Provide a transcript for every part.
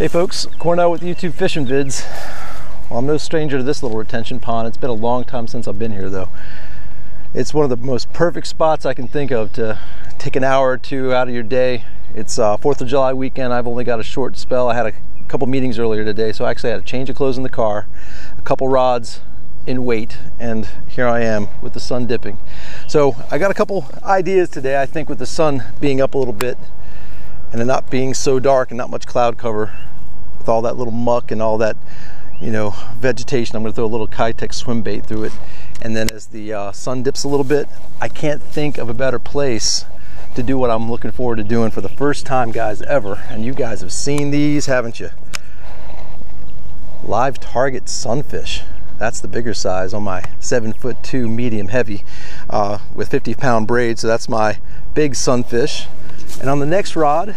Hey folks, Cornell with YouTube Fishing Vids. Well, I'm no stranger to this little retention pond. It's been a long time since I've been here though. It's one of the most perfect spots I can think of to take an hour or two out of your day. It's 4th of July weekend. I've only got a short spell. I had a couple meetings earlier today, so I actually had a change of clothes in the car, a couple rods in weight, and here I am with the sun dipping. So I got a couple ideas today. I think with the sun being up a little bit and it not being so dark and not much cloud cover, with all that little muck and all that, you know, vegetation, I'm going to throw a little Kitech swim bait through it. And then as the sun dips a little bit, I can't think of a better place to do what I'm looking forward to doing for the first time, guys, ever. And you guys have seen these, haven't you? Live Target Sunfish. That's the bigger size on my 7'2" medium heavy with 50-pound braid. So that's my big sunfish. And on the next rod,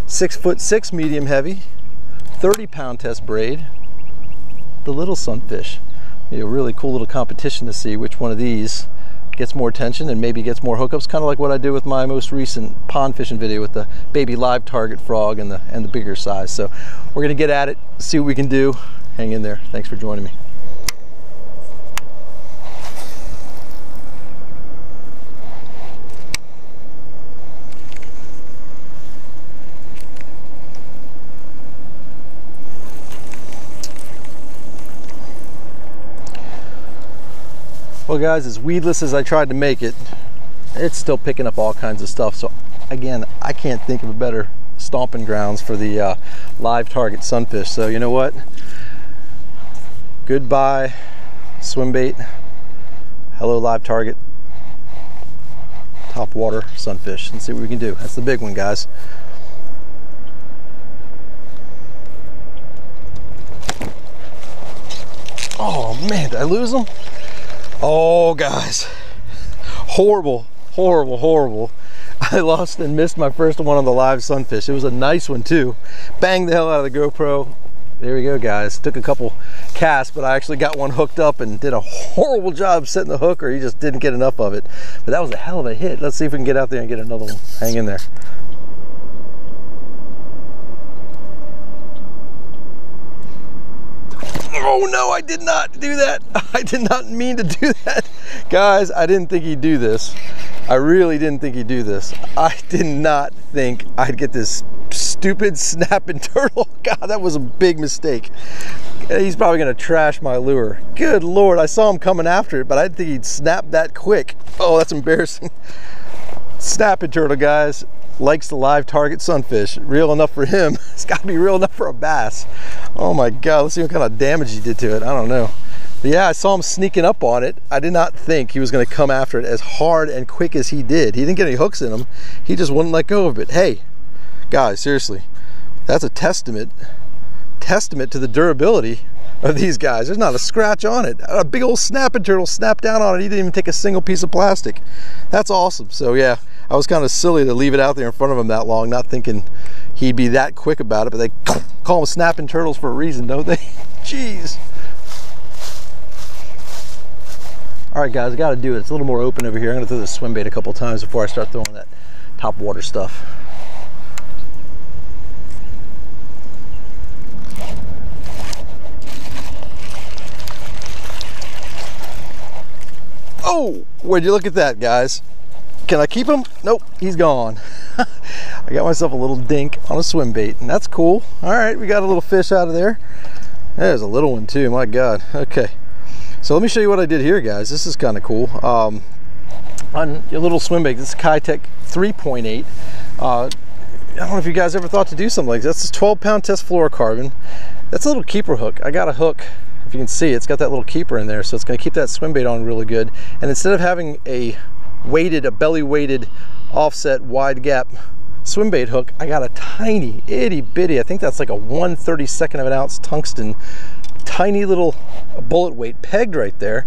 6'6" medium heavy, 30-pound test braid, the little sunfish. A really cool little competition to see which one of these gets more attention and maybe gets more hookups, kind of like what I did with my most recent pond fishing video with the baby live target frog and the bigger size. So we're gonna get at it, see what we can do. Hang in there. Thanks for joining me. Well guys, as weedless as I tried to make it, it's still picking up all kinds of stuff. So again, I can't think of a better stomping grounds for the live target sunfish. So you know what? Goodbye swim bait. Hello live target top water sunfish. Let's see what we can do. That's the big one, guys. Oh man, did I lose them? Oh guys, horrible, horrible, horrible. I lost and missed my first one on the live sunfish. It was a nice one too. Banged the hell out of the GoPro. There we go, guys. Took a couple casts, but I actually got one hooked up and did a horrible job setting the hook, or he just didn't get enough of it. But that was a hell of a hit. Let's see if we can get out there and get another one. Hang in there. Oh no, I did not do that. I did not mean to do that. Guys, I didn't think he'd do this. I really didn't think he'd do this. I did not think I'd get this stupid snapping turtle. God, that was a big mistake. He's probably gonna trash my lure. Good Lord, I saw him coming after it, but I didn't think he'd snap that quick. Oh, that's embarrassing. Snapping turtle, guys. Likes the live target sunfish. Real enough for him. It's got to be real enough for a bass. Oh my God, let's see what kind of damage he did to it. I don't know. But yeah, I saw him sneaking up on it. I did not think he was going to come after it as hard and quick as he did. He didn't get any hooks in him. He just wouldn't let go of it. Hey, guys, seriously, that's a testament to the durability of these guys. There's not a scratch on it. A big old snapping turtle snapped down on it. He didn't even take a single piece of plastic. That's awesome. So yeah, I was kind of silly to leave it out there in front of him that long, not thinking he'd be that quick about it, but they call them snapping turtles for a reason, don't they? Jeez. All right, guys, I got to do it. It's a little more open over here. I'm going to throw the swim bait a couple times before I start throwing that top water stuff. Oh, would you look at that, guys? Can I keep him? Nope, he's gone. I got myself a little dink on a swim bait, and that's cool. All right, we got a little fish out of there. There's a little one too, my God. Okay, so let me show you what I did here, guys. This is kind of cool. On your little swim bait, this is Kitech 3.8. I don't know if you guys ever thought to do something like this. This is 12-pound test fluorocarbon. That's a little keeper hook. I got a hook. If you can see, it's got that little keeper in there, so it's going to keep that swim bait on really good. And instead of having a belly weighted offset wide gap swim bait hook, I got a tiny itty bitty, I think that's like a 1/32 of an ounce tungsten, tiny little bullet weight pegged right there.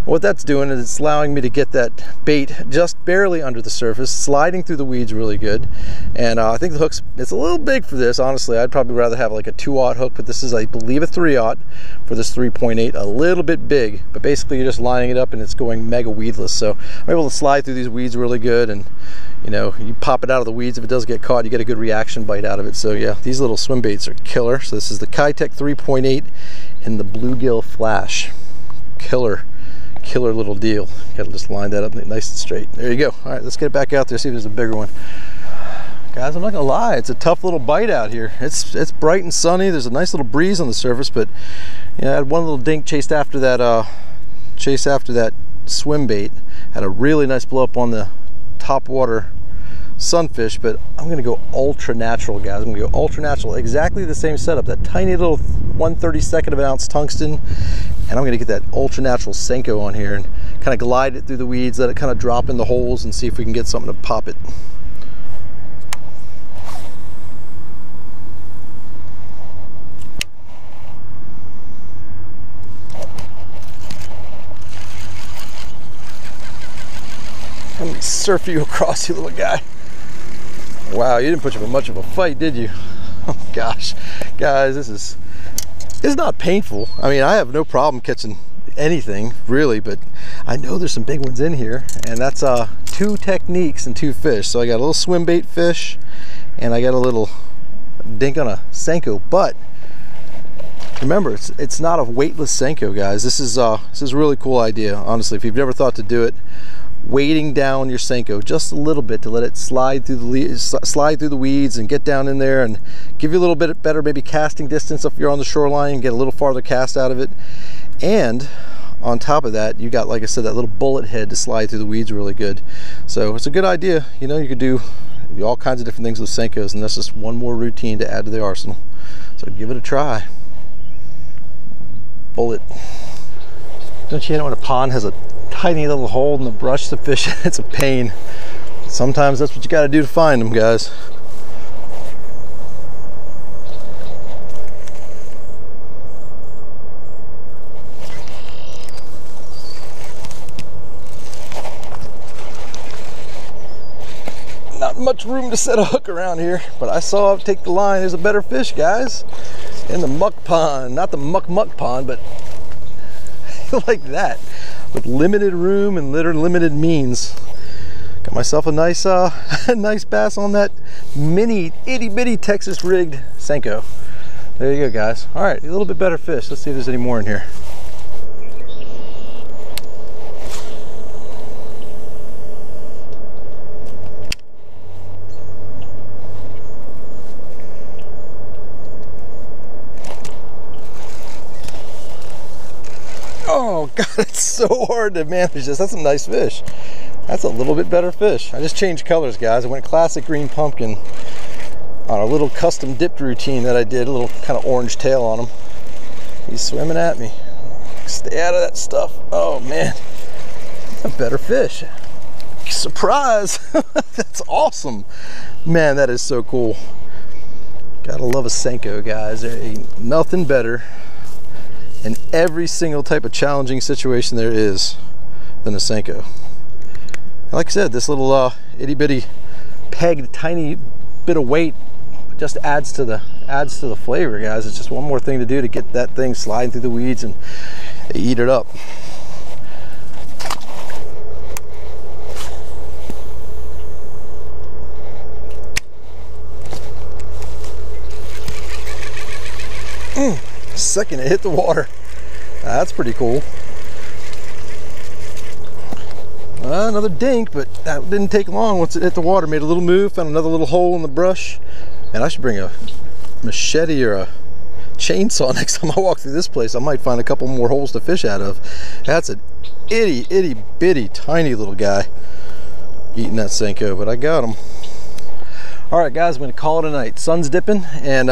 What that's doing is it's allowing me to get that bait just barely under the surface, sliding through the weeds really good. And I think the hook's, it's a little big for this, honestly. I'd probably rather have like a 2/0 hook, but this is, I believe, a 3/0 for this 3.8, a little bit big. But basically you're just lining it up and it's going mega weedless. So I'm able to slide through these weeds really good, and you know, you pop it out of the weeds. If it does get caught, you get a good reaction bite out of it. So yeah, these little swim baits are killer. So this is the Kitech 3.8 in the bluegill flash. Killer little deal. Gotta just line that up nice and straight. There you go. All right, let's get it back out there, see if there's a bigger one. Guys, I'm not gonna lie, it's a tough little bite out here. It's bright and sunny. There's a nice little breeze on the surface, but you know, I had one little dink chased after that swim bait. Had a really nice blow up on the topwater sunfish, but I'm gonna go ultra natural, guys. I'm gonna go ultra natural, exactly the same setup, that tiny little 1/32 of an ounce tungsten, and I'm gonna get that ultra natural Senko on here and kind of glide it through the weeds, let it kind of drop in the holes, and see if we can get something to pop it. Let me surf you across, you little guy. Wow, you didn't put up much of a fight, did you? Oh gosh, guys, it's not painful. I mean, I have no problem catching anything really, but I know there's some big ones in here, and that's 2 techniques and 2 fish. So I got a little swim bait fish, and I got a little dink on a Senko. But remember, it's not a weightless Senko, guys. This is a really cool idea, honestly. If you've never thought to do it, weighting down your Senko just a little bit to let it slide through the weeds and get down in there and give you a little bit better maybe casting distance if you're on the shoreline, get a little farther cast out of it. And on top of that, you got, like I said, that little bullet head to slide through the weeds really good. So it's a good idea. You know, you could do all kinds of different things with Senkos, and that's just one more routine to add to the arsenal. So give it a try. Bullet. Don't you know when a pond has a tiny little hole in the brush to fish? It's a pain. Sometimes that's what you got to do to find them, guys. Not much room to set a hook around here, but I saw it take the line. There's a better fish, guys, in the muck pond. Not the muck pond, but like that, with limited room and limited means. Got myself a nice nice bass on that mini itty bitty Texas rigged Senko. There you go, guys. All right, a little bit better fish. Let's see if there's any more in here. Oh God, it's so hard to manage this. That's a nice fish. That's a little bit better fish. I just changed colors, guys. I went classic green pumpkin on a little custom dipped routine that I did, a little kind of orange tail on him. He's swimming at me. Stay out of that stuff. Oh man, a better fish. Surprise. That's awesome. Man, that is so cool. Gotta love a Senko, guys. There ain't nothing better in every single type of challenging situation there is than a Senko. And like I said, this little itty bitty pegged tiny bit of weight just adds to the flavor, guys. It's just one more thing to do to get that thing sliding through the weeds and eat it up. Second it hit the water. That's pretty cool. Another dink, but that didn't take long. Once it hit the water, made a little move, found another little hole in the brush. And I should bring a machete or a chainsaw next time I walk through this place. I might find a couple more holes to fish out of. That's an itty bitty tiny little guy eating that Senko, but I got him. All right, guys, I'm gonna call it a night. Sun's dipping, and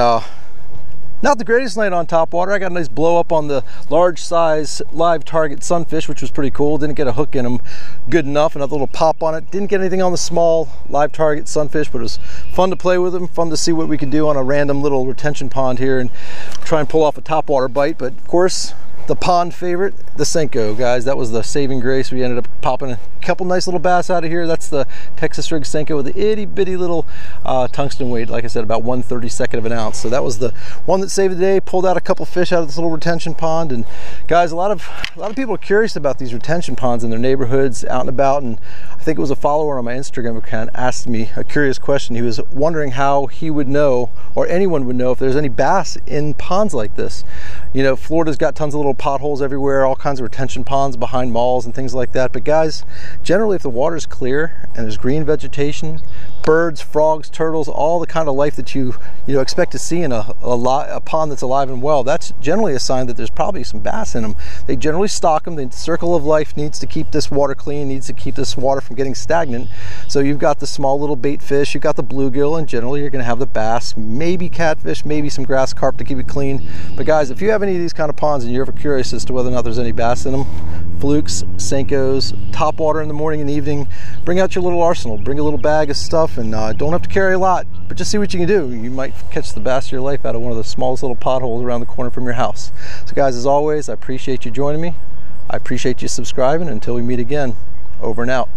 not the greatest night on topwater. I got a nice blow up on the large size live target sunfish, which was pretty cool. Didn't get a hook in them good enough. Another little pop on it. Didn't get anything on the small live target sunfish, but it was fun to play with them. Fun to see what we could do on a random little retention pond here and try and pull off a topwater bite. But of course, the pond favorite, the Senko, guys. That was the saving grace. We ended up popping a couple nice little bass out of here. That's the Texas rig Senko with the itty bitty little tungsten weight, like I said, about 1/32 of an ounce. So that was the one that saved the day. Pulled out a couple fish out of this little retention pond. And guys, a lot of people are curious about these retention ponds in their neighborhoods, out and about. And I think it was a follower on my Instagram account asked me a curious question. He was wondering how he would know, or anyone would know, if there's any bass in ponds like this. You know, Florida's got tons of little potholes everywhere, all kinds of retention ponds behind malls and things like that. But guys, generally if the water's clear and there's green vegetation, birds, frogs, turtles, all the kind of life that you expect to see in a pond that's alive and well, that's generally a sign that there's probably some bass in them. They generally stock them. The circle of life needs to keep this water clean, needs to keep this water from getting stagnant. So you've got the small little bait fish, you've got the bluegill, and generally you're going to have the bass, maybe catfish, maybe some grass carp to keep it clean. But guys, if you have any of these kind of ponds and you're ever curious as to whether or not there's any bass in them, flukes, Senkos, topwater in the morning and evening, bring out your little arsenal, bring a little bag of stuff, and don't have to carry a lot, but just see what you can do. You might catch the bass of your life out of one of the smallest little potholes around the corner from your house. So guys, as always, I appreciate you joining me. I appreciate you subscribing. Until we meet again, over and out.